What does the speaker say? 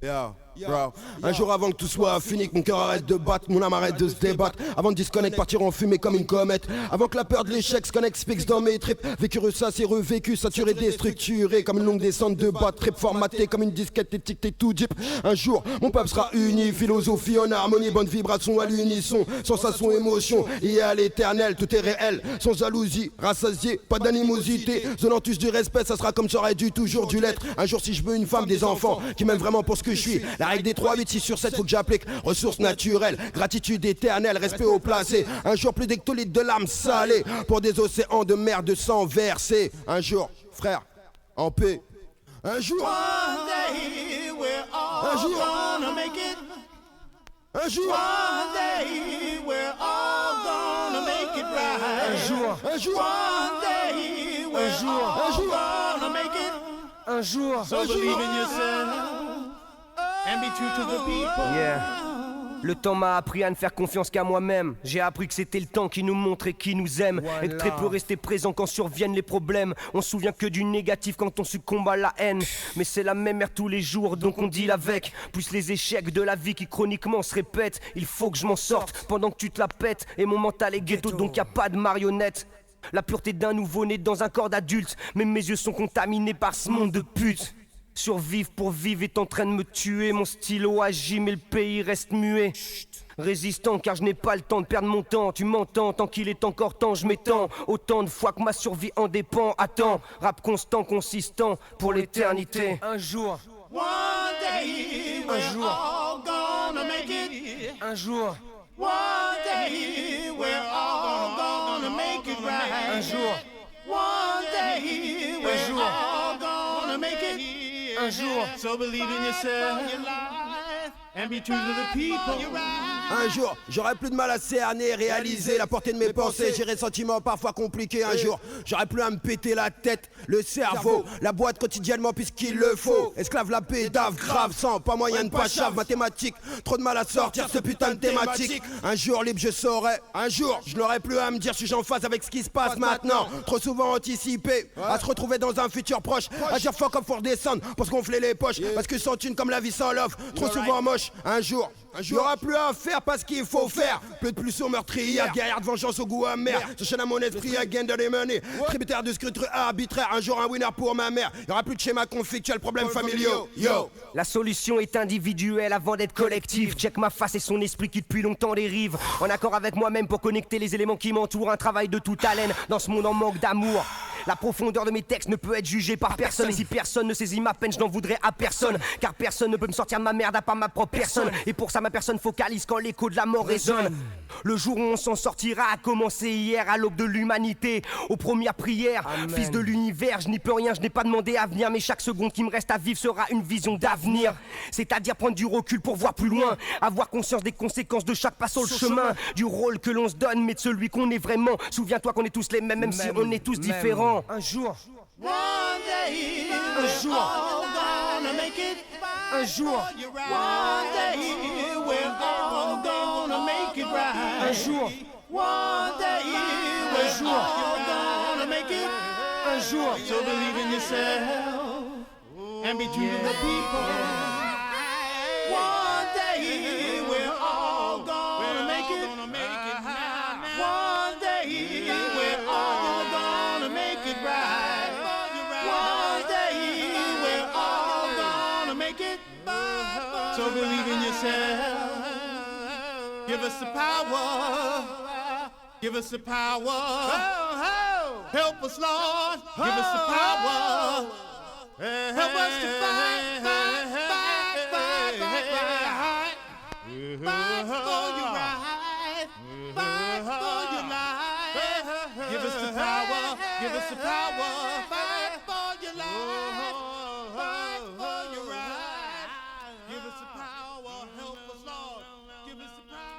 Yeah, bro. Un jour avant que tout soit fini, que mon cœur arrête de battre, mon âme arrête de se débattre. Avant de disconnect, partir en fumée comme une comète. Avant que la peur de l'échec se connecte, fixe dans mes tripes. Vécu, ressassé, revécu, saturé, déstructuré. Comme une longue descente de bas, trip formaté comme une disquette étiquetée tout deep. Un jour, mon peuple sera uni, philosophie en harmonie, bonne vibration à l'unisson. Sensation, émotion, liée à l'éternel, tout est réel. Sans jalousie, rassasié, pas d'animosité. Zone tous du respect, ça sera comme ça aurait dû toujours dû l'être. Un jour, si je veux une femme, des enfants qui m'aiment vraiment pour ce que je suis. La règle des 3, 8, 6 sur 7, faut que j'applique. Ressources naturelles, gratitude éternelle, respect au placé. Un jour, plus d'hectolitres de larmes salées pour des océans de mer de sang versé. Un jour, frère, en paix. Un jour, One day we're all un jour, gonna make it. un jour, One day we're all gonna make it right. Un jour, un jour, One day we're jour, all un jour, gonna make it. un jour. So believe in yourself and be true to the people. Yeah. Le temps m'a appris à ne faire confiance qu'à moi-même. J'ai appris que c'était le temps qui nous montre et qui nous aime. Voilà. Et que très peu rester présent quand surviennent les problèmes. On se souvient que du négatif quand on succombe à la haine. Mais c'est la même ère tous les jours, donc on deal avec. Plus les échecs de la vie qui chroniquement se répètent. Il faut que je m'en sorte pendant que tu te la pètes. Et mon mental est ghetto, donc y a pas de marionnette. La pureté d'un nouveau-né dans un corps d'adulte. Mais mes yeux sont contaminés par ce monde de putes. Survivre pour vivre est en train de me tuer. Mon stylo agit mais le pays reste muet. Résistant car je n'ai pas le temps de perdre mon temps. Tu m'entends, tant qu'il est encore temps, je m'étends. Autant de fois que ma survie en dépend. Attends, rap constant, consistant pour l'éternité. Un jour, One day we're jour. all gonna make it. un jour, One day we're all gonna make it right. un jour, One day we're jour. all gonna make it. un jour. So believe in yourself and be true to the people. Un jour, j'aurai plus de mal à cerner, réaliser la portée de mes pensées. Gérer sentiments parfois compliqués. Un jour, j'aurai plus à me péter la tête, le cerveau, la boîte quotidiennement puisqu'il le faut. Esclave la pédave, grave sang, pas moyen de pas chave. Mathématiques, trop de mal à sortir ce putain de thématique. Un jour libre, je saurai. Un jour, je n'aurai plus à me dire suis-je en phase avec ce qui se passe maintenant. Trop souvent anticipé, à se retrouver dans un futur proche. À dire fuck up pour descendre, pour se gonfler les poches. Parce que sans thune comme la vie sans love, trop souvent moche. Un jour, il n'y aura plus à faire parce qu'il faut faire. Plus de plus au meurtrière, guerrière de vengeance au goût amer. Ce chaîne à mon esprit, again de les mener. Tributaire de scrutin arbitraire, un jour un winner pour ma mère. Il n'y aura plus de schéma conflictuel, problèmes familiaux. Yo. La solution est individuelle avant d'être collective. Check ma face et son esprit qui depuis longtemps dérive. En accord avec moi-même pour connecter les éléments qui m'entourent. Un travail de toute haleine dans ce monde en manque d'amour. La profondeur de mes textes ne peut être jugée par personne. Et si personne ne saisit ma peine, je n'en voudrais à personne. Car personne ne peut me sortir de ma merde à part ma propre personne. Et pour ça ma personne focalise quand l'écho de la mort résonne. Le jour où on s'en sortira a commencé hier à l'aube de l'humanité. Aux premières prières, fils de l'univers, je n'y peux rien, je n'ai pas demandé à venir. Mais chaque seconde qui me reste à vivre sera une vision d'avenir. C'est-à-dire prendre du recul pour voir plus loin. Avoir conscience des conséquences de chaque pas sur le chemin. Du rôle que l'on se donne, mais de celui qu'on est vraiment. Souviens-toi qu'on est tous les mêmes, même si on est tous différents. Un jour, One day un we're jour, all gonna make it. un jour, One day we're all gonna make it right. un jour, One day we're all gonna make it. un jour. So believe in yourself and be true to the people. One day we're all gonna make it. One day we're all gonna make it right. One day we're all gonna make it. So believe in yourself. Give us the power. Give us the power. Help us, Lord. Give us the power. Help us to fight, fight, fight, fight, fight, fight. Fight for your right. Fight for your life. Give us the power. Give us the power. Fight for your life. Fight for your right. Give us the power. Help us, Lord. Give us the power.